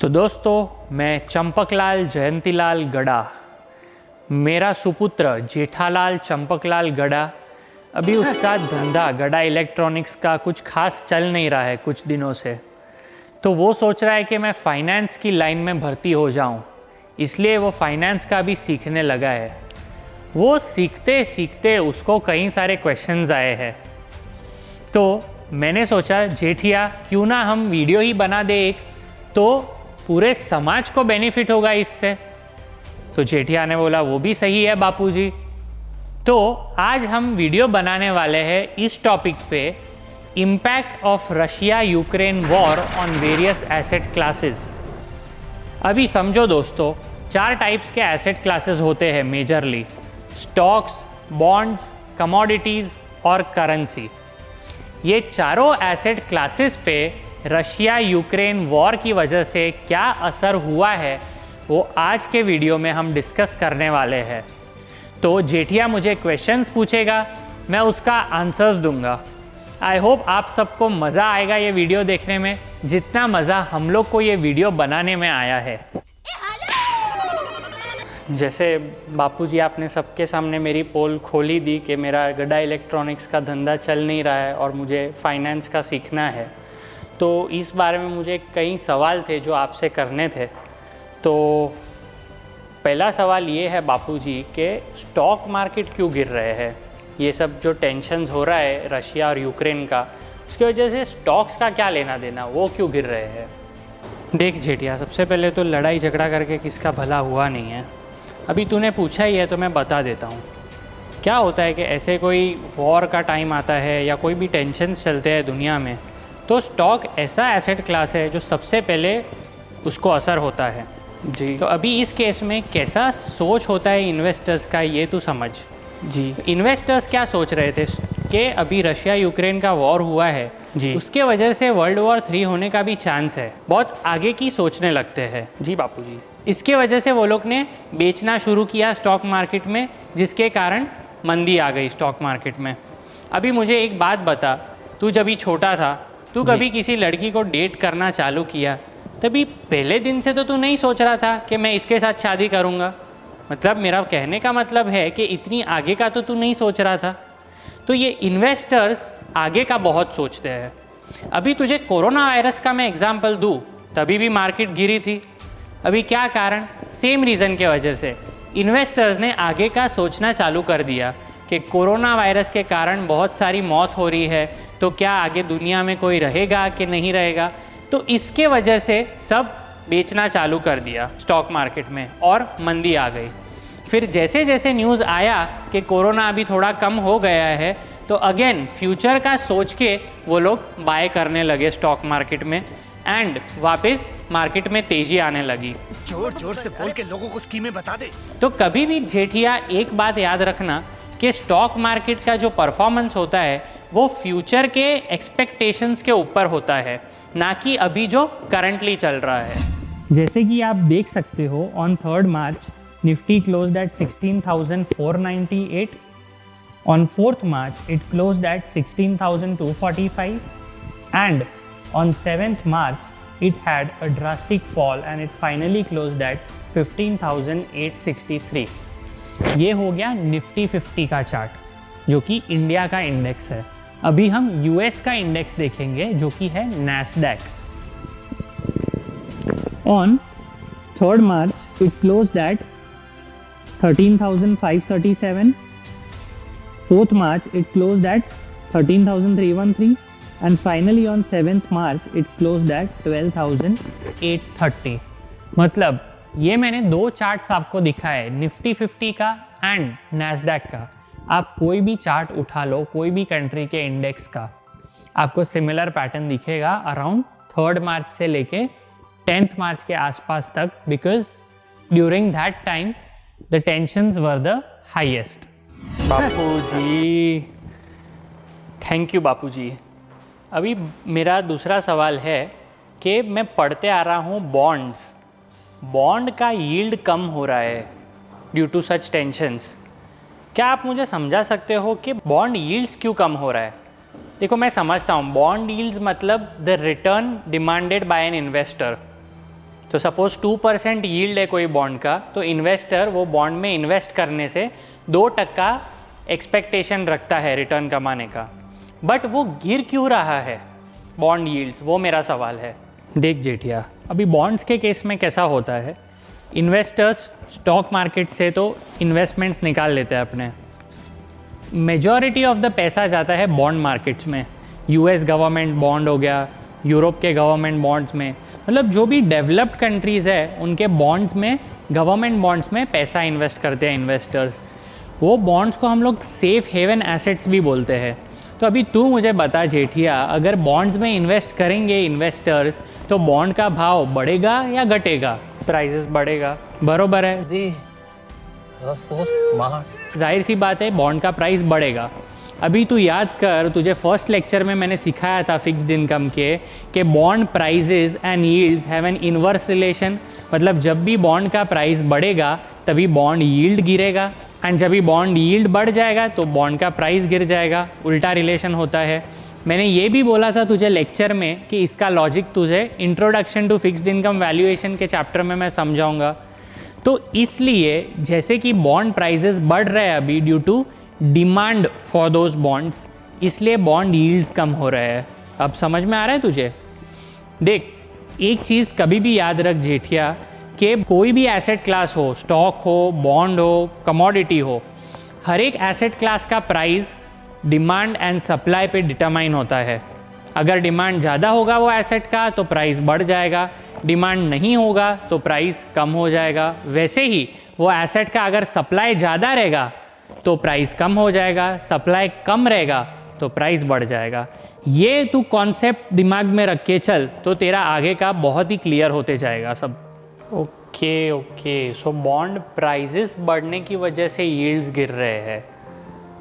तो दोस्तों, मैं चंपकलाल जयंतीलाल गड़ा, मेरा सुपुत्र जेठालाल चंपकलाल गड़ा, अभी उसका धंधा गड़ा इलेक्ट्रॉनिक्स का कुछ खास चल नहीं रहा है कुछ दिनों से। तो वो सोच रहा है कि मैं फाइनेंस की लाइन में भर्ती हो जाऊं, इसलिए वो फाइनेंस का भी सीखने लगा है। वो सीखते सीखते उसको कई सारे क्वेश्चंस आए हैं। तो मैंने सोचा जेठिया क्यों ना हम वीडियो ही बना दे एक, तो पूरे समाज को बेनिफिट होगा इससे। तो जेठिया ने बोला वो भी सही है बापूजी। तो आज हम वीडियो बनाने वाले हैं इस टॉपिक पे, impact of Russia Ukraine war on various asset classes. अभी समझो दोस्तों, 4 टाइप्स के एसेट क्लासेस होते हैं मेजरली: स्टॉक्स, बॉन्ड्स, कमोडिटीज़ और करेंसी। ये चारों एसेट क्लासेस पे रशिया यूक्रेन वॉर की वजह से क्या असर हुआ है वो आज के वीडियो में हम डिस्कस करने वाले हैं। तो जेठिया मुझे क्वेश्चंस पूछेगा, मैं उसका आंसर्स दूंगा। आई होप आप सबको मज़ा आएगा ये वीडियो देखने में, जितना मज़ा हम लोग को ये वीडियो बनाने में आया है। जैसे बापूजी आपने सबके सामने मेरी पोल खोली दी कि मेरा गड़ा इलेक्ट्रॉनिक्स का धंधा चल नहीं रहा है और मुझे फाइनेंस का सीखना है, तो इस बारे में मुझे कई सवाल थे जो आपसे करने थे। तो पहला सवाल ये है बापूजी कि स्टॉक मार्केट क्यों गिर रहे हैं? ये सब जो टेंशन हो रहा है रशिया और यूक्रेन का, उसकी वजह से स्टॉक्स का क्या लेना देना, वो क्यों गिर रहे हैं? देख जेठिया, सबसे पहले तो लड़ाई झगड़ा करके किसका भला हुआ नहीं है। अभी तूने पूछा ही है तो मैं बता देता हूँ। क्या होता है कि ऐसे कोई वॉर का टाइम आता है या कोई भी टेंशन्स चलते हैं दुनिया में, तो स्टॉक ऐसा एसेट क्लास है जो सबसे पहले उसको असर होता है जी। तो अभी इस केस में कैसा सोच होता है इन्वेस्टर्स का, ये तू समझ जी। इन्वेस्टर्स क्या सोच रहे थे कि अभी रशिया यूक्रेन का वॉर हुआ है जी, उसके वजह से वर्ल्ड वॉर 3 होने का भी चांस है। बहुत आगे की सोचने लगते हैं जी बापूजी। इसके वजह से वो लोग ने बेचना शुरू किया स्टॉक मार्केट में, जिसके कारण मंदी आ गई स्टॉक मार्केट में। अभी मुझे एक बात बता, तू जब भी छोटा था, तू कभी किसी लड़की को डेट करना चालू किया, तभी पहले दिन से तो तू नहीं सोच रहा था कि मैं इसके साथ शादी करूँगा। मतलब मेरा कहने का मतलब है कि इतनी आगे का तो तू नहीं सोच रहा था। तो ये इन्वेस्टर्स आगे का बहुत सोचते हैं। अभी तुझे कोरोना वायरस का मैं एग्जांपल दूँ, तभी भी मार्केट गिरी थी। अभी क्या कारण? सेम रीज़न के वजह से इन्वेस्टर्स ने आगे का सोचना चालू कर दिया कि कोरोना वायरस के कारण बहुत सारी मौत हो रही है, तो क्या आगे दुनिया में कोई रहेगा कि नहीं रहेगा। तो इसके वजह से सब बेचना चालू कर दिया स्टॉक मार्केट में और मंदी आ गई। फिर जैसे जैसे न्यूज़ आया कि कोरोना अभी थोड़ा कम हो गया है, तो अगेन फ्यूचर का सोच के वो लोग बाय करने लगे स्टॉक मार्केट में, एंड वापस मार्केट में तेजी आने लगी। जोर जोर से बोल के लोगों को स्कीमें बता दे। तो कभी भी जेठिया एक बात याद रखना कि स्टॉक मार्केट का जो परफॉर्मेंस होता है वो फ्यूचर के एक्सपेक्टेशंस के ऊपर होता है, ना कि अभी जो करंटली चल रहा है। जैसे कि आप देख सकते हो, on 3rd March Nifty closed eight 16,498, on 4th March it closed eight 16,245 and on 7th March it had a drastic fall and it finally closed at 15,863। ये हो गया निफ्टी 50 का चार्ट, जो कि इंडिया का इंडेक्स है। अभी हम यूएस का इंडेक्स देखेंगे जो कि है Nasdaq. On 3rd March it closed eight 13,537, 4th March it closed eight 13,313 and finally on 7th March it closed at 12,830। मतलब ये मैंने 2 चार्ट्स आपको दिखाए, निफ्टी 50 का एंड नैस्डैक का। आप कोई भी चार्ट उठा लो, कोई भी कंट्री के इंडेक्स का, आपको सिमिलर पैटर्न दिखेगा अराउंड 3rd मार्च से लेके 10th मार्च के आसपास तक, because during that time the tensions were the highest. Bapuji, thank you Bapuji. अभी मेरा दूसरा सवाल है कि मैं पढ़ते आ रहा हूँ बॉन्ड का यील्ड कम हो रहा है ड्यू टू सच टेंशंस। क्या आप मुझे समझा सकते हो कि बॉन्ड यील्ड्स क्यों कम हो रहा है? देखो, मैं समझता हूँ बॉन्ड यील्ड्स मतलब the return demanded by an investor. तो सपोज 2% यील्ड है कोई बॉन्ड का, तो इन्वेस्टर वो बॉन्ड में इन्वेस्ट करने से 2% एक्सपेक्टेशन रखता है रिटर्न कमाने का, बट वो गिर क्यों रहा है बॉन्ड यील्ड्स, वो मेरा सवाल है। देख जेठिया, अभी बॉन्ड्स के केस में कैसा होता है, इन्वेस्टर्स स्टॉक मार्केट से तो इन्वेस्टमेंट्स निकाल लेते हैं अपने, मेजॉरिटी ऑफ द पैसा जाता है बॉन्ड मार्केट्स में, यूएस गवर्नमेंट बॉन्ड हो गया, यूरोप के गवर्नमेंट बॉन्ड्स में, मतलब जो भी डेवलप्ड कंट्रीज़ है उनके बॉन्ड्स में, गवर्नमेंट बॉन्ड्स में पैसा इन्वेस्ट करते हैं इन्वेस्टर्स। वो बॉन्ड्स को हम लोग सेफ हेवन एसेट्स भी बोलते हैं। तो अभी तू मुझे बता जेठिया, अगर बॉन्ड्स में इन्वेस्ट करेंगे इन्वेस्टर्स तो बॉन्ड का भाव बढ़ेगा या घटेगा? प्राइसेस बढ़ेगा, बरोबर है। so smart. जाहिर सी बात है बॉन्ड का प्राइस बढ़ेगा। अभी तू याद कर, तुझे फर्स्ट लेक्चर में मैंने सिखाया था फिक्स्ड इनकम के कि bond prices and yields have an inverse relation, मतलब जब भी बॉन्ड का प्राइस बढ़ेगा तभी बॉन्ड यील्ड गिरेगा, एंड जब भी बॉन्ड यील्ड बढ़ जाएगा तो बॉन्ड का प्राइस गिर जाएगा, उल्टा रिलेशन होता है। मैंने ये भी बोला था तुझे लेक्चर में कि इसका लॉजिक तुझे introduction to fixed income valuation के चैप्टर में मैं समझाऊंगा। तो इसलिए जैसे कि बॉन्ड प्राइजेस बढ़ रहे हैं अभी due to demand for those bonds, इसलिए बॉन्ड यील्ड्स कम हो रहे हैं। अब समझ में आ रहा है तुझे? देख, एक चीज़ कभी भी याद रख जेठिया कि कोई भी एसेट क्लास हो, स्टॉक हो, बॉन्ड हो, कमोडिटी हो, हर एक एसेट क्लास का प्राइस डिमांड एंड सप्लाई पे डिटरमाइन होता है। अगर डिमांड ज़्यादा होगा वो एसेट का तो प्राइस बढ़ जाएगा, डिमांड नहीं होगा तो प्राइस कम हो जाएगा। वैसे ही वो एसेट का अगर सप्लाई ज़्यादा रहेगा तो प्राइस कम हो जाएगा, सप्लाई कम रहेगा तो प्राइस बढ़ जाएगा। ये तू कॉन्सेप्ट दिमाग में रख के चल तो तेरा आगे का बहुत ही क्लियर होते जाएगा सब। ओके, सो बॉन्ड प्राइजेस बढ़ने की वजह से यील्ड्स गिर रहे हैं,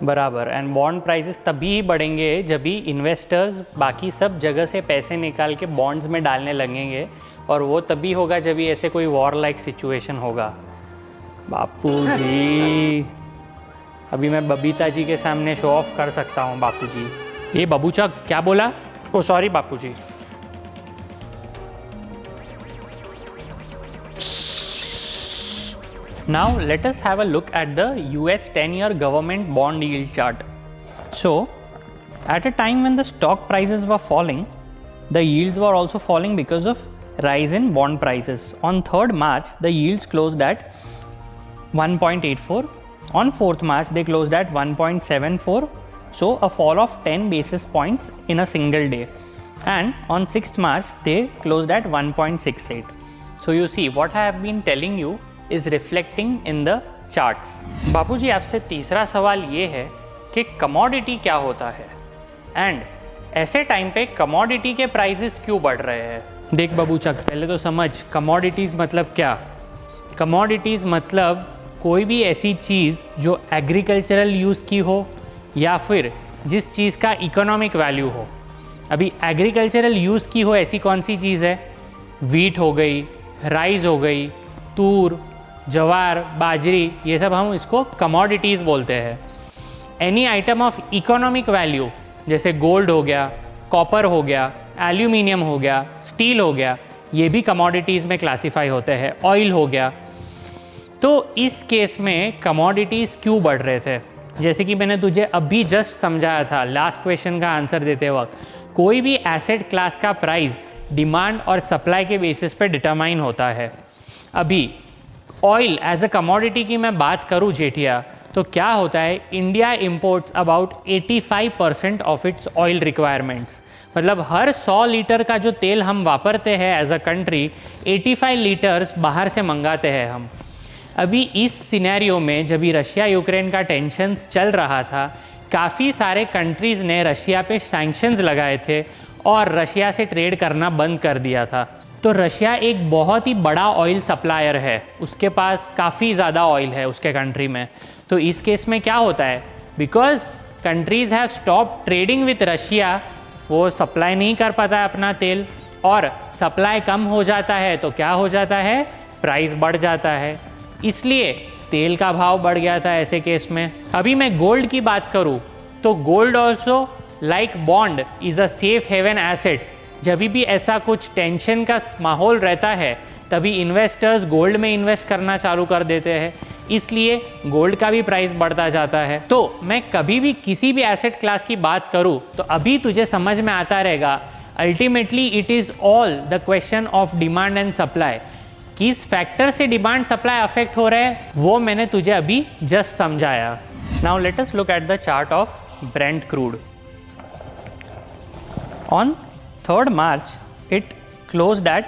बराबर। एंड बॉन्ड प्राइसेस तभी ही बढ़ेंगे जब भी इन्वेस्टर्स बाकी सब जगह से पैसे निकाल के बॉन्ड्स में डालने लगेंगे, और वो तभी होगा जब भी ऐसे कोई वॉर लाइक सिचुएशन होगा। बापू जी, अभी मैं बबीता जी के सामने शो ऑफ कर सकता हूँ बापू जी। ये बबूचा क्या बोला? ओ sorry Bapu ji. Now let us have a look at the US 10-year government bond yield chart. So, at a time when the stock prices were falling, the yields were also falling because of rise in bond prices. On 3rd March, the yields closed at 1.84. On 4th March, they closed at 1.74. So, a fall of 10 basis points in a single day. And on 6th March, they closed at 1.68. So, you see, what I have been telling you is reflecting in the charts. बापूजी, आपसे तीसरा सवाल ये है कि commodity क्या होता है and ऐसे टाइम पे कमोडिटी के प्राइसेस क्यों बढ़ रहे हैं? देख बाबूचक, पहले तो समझ कमोडिटीज़ मतलब क्या। कमोडिटीज़ मतलब कोई भी ऐसी चीज़ जो एग्रीकल्चरल यूज़ की हो या फिर जिस चीज़ का इकोनॉमिक वैल्यू हो। अभी एग्रीकल्चरल यूज़ की हो ऐसी कौन सी चीज़ है? वीट हो गई, राइस हो गई, तूर, जवार, बाजरी, ये सब हम इसको कमोडिटीज़ बोलते हैं। Any item of economic value जैसे गोल्ड हो गया, कॉपर हो गया, एल्यूमिनियम हो गया, स्टील हो गया, ये भी कमोडिटीज़ में क्लासीफाई होते हैं। ऑयल हो गया। तो इस केस में कमोडिटीज़ क्यों बढ़ रहे थे? जैसे कि मैंने तुझे अभी जस्ट समझाया था लास्ट क्वेश्चन का आंसर देते वक्त, कोई भी एसेट क्लास का प्राइस डिमांड और सप्लाई के बेसिस पे डिटरमाइन होता है। अभी ऑयल एज अ कमोडिटी की मैं बात करूँ जेठिया, तो क्या होता है, India imports about 85% of its oil requirements. मतलब हर 100 लीटर का जो तेल हम वापरते हैं एज अ कंट्री, 85 लीटर्स बाहर से मंगाते हैं हम। अभी इस सिनेरियो में जब भी रशिया यूक्रेन का टेंशन्स चल रहा था, काफ़ी सारे कंट्रीज़ ने रशिया पे सैंक्शंस लगाए थे और रशिया से ट्रेड करना बंद कर दिया था। तो रशिया एक बहुत ही बड़ा ऑयल सप्लायर है, उसके पास काफ़ी ज़्यादा ऑयल है उसके कंट्री में। तो इस केस में क्या होता है, because countries have stop trading with Russia, वो सप्लाई नहीं कर पाता है अपना तेल, और सप्लाई कम हो जाता है तो क्या हो जाता है, प्राइस बढ़ जाता है। इसलिए तेल का भाव बढ़ गया था ऐसे केस में। अभी मैं गोल्ड की बात करूँ तो gold also like bond is a safe haven asset. जब भी ऐसा कुछ टेंशन का माहौल रहता है तभी इन्वेस्टर्स गोल्ड में इन्वेस्ट करना चालू कर देते हैं, इसलिए गोल्ड का भी प्राइस बढ़ता जाता है। तो मैं कभी भी किसी भी एसेट क्लास की बात करूँ तो अभी तुझे समझ में आता रहेगा, ultimately it is all the question of demand and supply. किस फैक्टर से डिमांड सप्लाई अफेक्ट हो रहा है वो मैंने तुझे अभी जस्ट समझाया। Now let us look at the chart of Brent crude. On 3rd March it closed at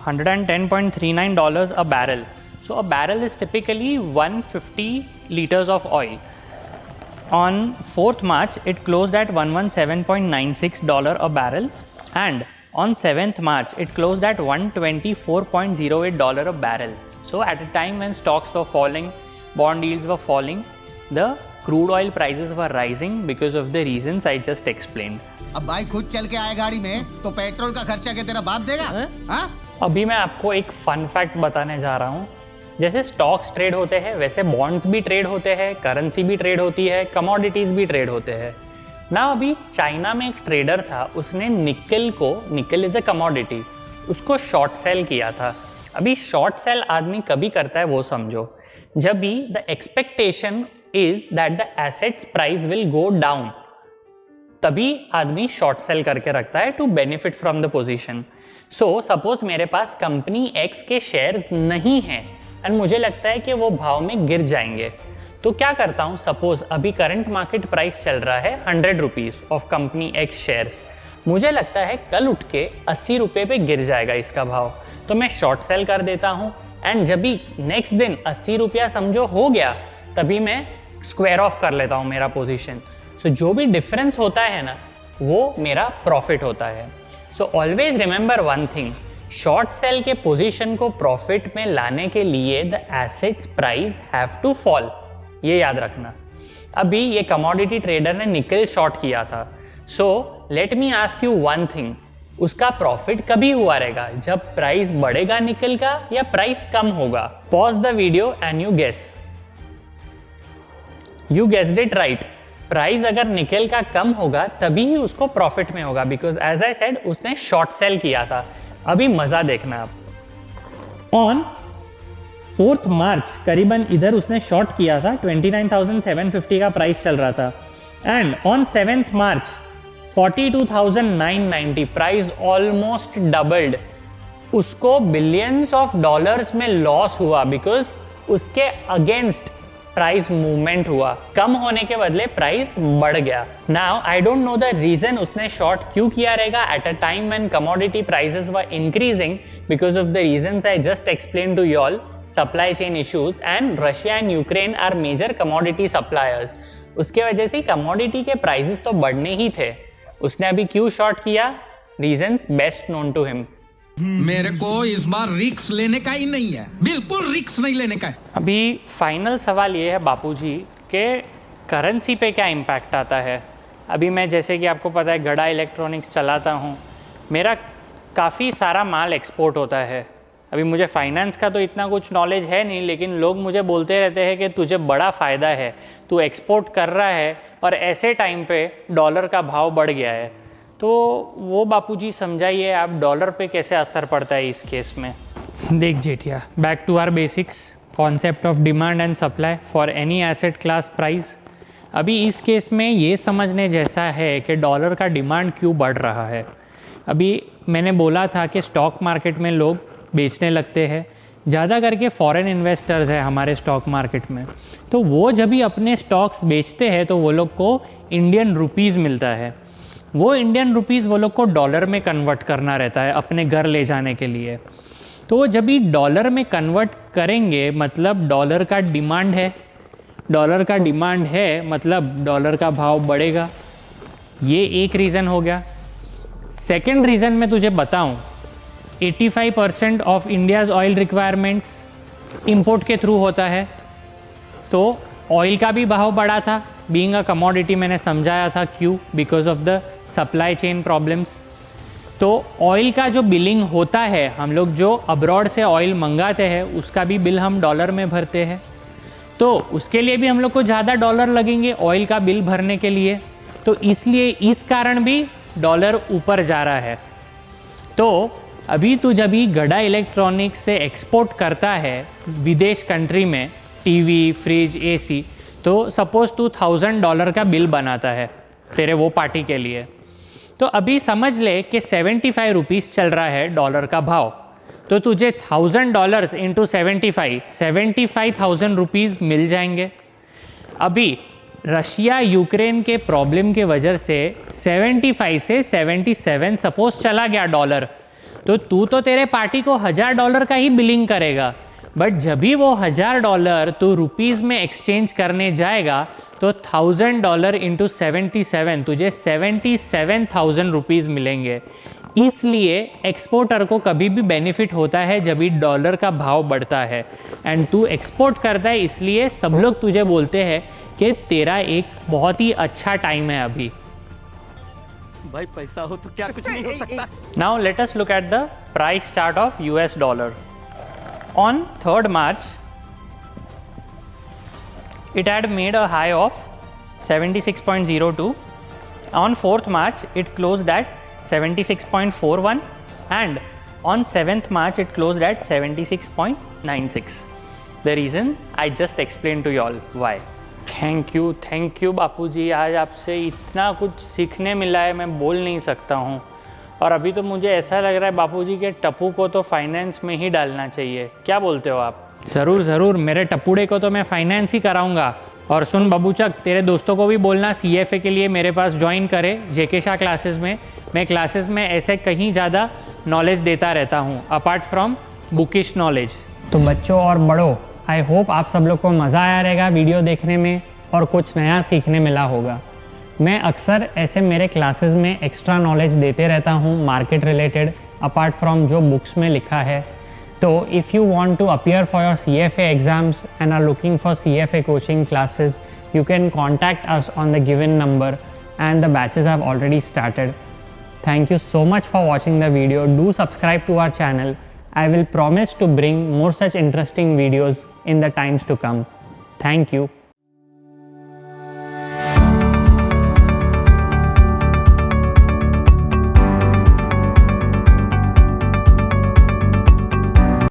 $110.39 a barrel. So a barrel is typically 150 liters of oil. On 4th March it closed at $117.96 a barrel, and on 7th March it closed at $124.08 a barrel. So at a time when stocks were falling, bond yields were falling, the crude oil prices were rising because of the reasons I just explained. अब भाई खुद चल के आए गाड़ी में तो petrol का खर्चा क्या तेरा बाप देगा? हाँ? अभी मैं आपको एक फन फैक्ट बताने जा रहा हूँ। जैसे स्टॉक्स ट्रेड होते हैं वैसे बॉन्ड्स भी ट्रेड होते हैं, करेंसी भी ट्रेड होती है, कमोडिटीज़ भी ट्रेड होते हैं ना। अभी चाइना में एक ट्रेडर था, उसने निकल इज़ अ कमोडिटी, उसको शॉर्ट सेल किया था। अभी शॉर्ट सेल आदमी कभी करता है वो समझो, जब भी the expectation is that the assets price will go down, तभी आदमी शॉर्ट सेल करके रखता है to benefit from the position. So suppose मेरे पास कंपनी एक्स के शेयर्स नहीं हैं एंड मुझे लगता है कि वो भाव में गिर जाएंगे, तो क्या करता हूँ, सपोज अभी करंट मार्केट प्राइस चल रहा है 100 rupees of company x shares, मुझे लगता है कल उठ के 80 रुपये पे गिर जाएगा इसका भाव, तो मैं शॉर्ट सेल कर देता हूँ एंड जब भी नेक्स्ट दिन 80 रुपया समझो हो गया, तभी मैं स्क्वायर ऑफ कर लेता हूँ मेरा पोजीशन। सो जो भी डिफरेंस होता है ना वो मेरा प्रॉफिट होता है। So always remember one thing, short sale के पोजीशन को प्रॉफिट में लाने के लिए the assets price have to fall, ये याद रखना। अभी ये कमोडिटी ट्रेडर ने निकल शॉर्ट किया था, so let me ask you one thing, उसका प्रॉफिट कभी हुआ रहेगा जब प्राइस बढ़ेगा निकल का या प्राइस कम होगा? Pause the video and you guess. You guessed it right, price अगर निकल का कम होगा तभी ही उसको प्रॉफिट में होगा, बिकॉज एज आई सेड उसने शॉर्ट सेल किया था। अभी मजा देखना आप। ऑन 4th मार्च करीबन इधर उसने शॉर्ट किया था, 29,750 का प्राइस चल रहा था, and on 7th March 42,990, price almost doubled. उसको बिलियंस ऑफ डॉलर्स में लॉस हुआ बिकॉज उसके अगेंस्ट प्राइस मूवमेंट हुआ, कम होने के बदले प्राइस बढ़ गया। Now I don't know the reason उसने शॉर्ट क्यों किया रहेगा at a time when commodity prices were increasing, because of the reasons I just explain to you all, supply chain issues and Russia and Ukraine are major commodity suppliers. उसके वजह से commodity के prices तो बढ़ने ही थे। उसने अभी क्यों शॉर्ट किया, reasons best known to him. मेरे को इस बार रिक्स लेने का ही नहीं है, बिल्कुल रिक्स नहीं लेने का है। अभी फाइनल सवाल ये है बापूजी कि करेंसी पे क्या इम्पैक्ट आता है। अभी मैं जैसे कि आपको पता है गड़ा इलेक्ट्रॉनिक्स चलाता हूँ, मेरा काफ़ी सारा माल एक्सपोर्ट होता है। अभी मुझे फाइनेंस का तो इतना कुछ नॉलेज है नहीं, लेकिन लोग मुझे बोलते रहते हैं कि तुझे बड़ा फ़ायदा है, तू एक्सपोर्ट कर रहा है और ऐसे टाइम पे डॉलर का भाव बढ़ गया है। तो वो बापूजी समझाइए आप, डॉलर पे कैसे असर पड़ता है इस केस में। देख Jethiya, back to our basics, concept of demand and supply for any asset class price. अभी इस केस में ये समझने जैसा है कि डॉलर का डिमांड क्यों बढ़ रहा है। अभी मैंने बोला था कि स्टॉक मार्केट में लोग बेचने लगते हैं, ज़्यादा करके फॉरेन इन्वेस्टर्स है हमारे स्टॉक मार्केट में, तो वो जब भी अपने स्टॉक्स बेचते हैं तो वो लोग को इंडियन रुपीज़ मिलता है। वो इंडियन रुपीज़ वो लोग को डॉलर में कन्वर्ट करना रहता है अपने घर ले जाने के लिए। तो जब भी डॉलर में कन्वर्ट करेंगे मतलब डॉलर का डिमांड है, डॉलर का डिमांड है मतलब डॉलर का भाव बढ़ेगा। ये एक रीज़न हो गया। सेकंड रीज़न मैं तुझे बताऊं, 85% of India's oil requirements import के थ्रू होता है, तो ऑयल का भी भाव बढ़ा था। बीइंग अ कमोडिटी मैंने समझाया था क्यों, because of the supply chain problems. तो ऑयल का जो बिलिंग होता है, हम लोग जो अब्रॉड से ऑयल मंगाते हैं उसका भी बिल हम डॉलर में भरते हैं, तो उसके लिए भी हम लोग को ज़्यादा डॉलर लगेंगे ऑयल का बिल भरने के लिए। तो इसलिए इस कारण भी डॉलर ऊपर जा रहा है। तो अभी तू जब ही गड़ा इलेक्ट्रॉनिक्स से एक्सपोर्ट करता है विदेश कंट्री में टीवी, फ्रिज, एसी, तो सपोज़ तू $1000 का बिल बनाता है तेरे वो पार्टी के लिए, तो अभी समझ ले कि 75 रुपीज़ चल रहा है डॉलर का भाव, तो तुझे $1000 इंटू 75,000 रुपीज़ मिल जाएंगे। अभी रशिया यूक्रेन के प्रॉब्लम के वजह से 75 से 77 सपोज चला गया डॉलर, तो तू तो तेरे पार्टी को $1000 का ही बिलिंग करेगा, बट जब भी वो $1000 तू रुपीज़ में एक्सचेंज करने जाएगा तो $1000 इंटू 77 तुझे 77,000 रुपीज़ मिलेंगे। इसलिए एक्सपोर्टर को कभी भी बेनिफिट होता है जब भी डॉलर का भाव बढ़ता है, एंड तू एक्सपोर्ट करता है, इसलिए सब लोग तुझे बोलते हैं कि तेरा एक बहुत ही अच्छा टाइम है अभी। भाई पैसा हो तो क्या कुछ नहीं हो सकता। Now let us look at the price chart of US dollar. On 3rd March, it had made a high of 76.02. On 4th March, it closed at 76.41, and on 7th March, it closed at 76.96. The reason I just explained to you all why. Thank you Bapuji, आज आपसे इतना कुछ सीखने मिला है, मैं बोल नहीं सकता हूँ। और अभी तो मुझे ऐसा लग रहा है बापूजी के टप्पू को तो फाइनेंस में ही डालना चाहिए, क्या बोलते हो आप? ज़रूर, मेरे टप्पूड़े को तो मैं फाइनेंस ही कराऊंगा। और सुन बाबूचक, तेरे दोस्तों को भी बोलना CFA के लिए मेरे पास ज्वाइन करे JK शाह क्लासेस में। मैं क्लासेस में ऐसे कहीं ज़्यादा नॉलेज देता रहता हूँ अपार्ट फ्रॉम बुकिश नॉलेज। तो बच्चों और बड़ों, आई होप आप सब लोग को मज़ा आया रहेगा वीडियो देखने में और कुछ नया सीखने मिला होगा। मैं अक्सर ऐसे मेरे क्लासेस में एक्स्ट्रा नॉलेज देते रहता हूँ मार्केट रिलेटेड, अपार्ट फ्रॉम जो बुक्स में लिखा है। तो if you want to appear for your CFA exams and are looking for CFA coaching classes, you can contact us on the given number, and the batches have already started. Thank you so much for watching the video. Do subscribe to our channel. I will promise to bring more such interesting videos in the times to come. Thank you.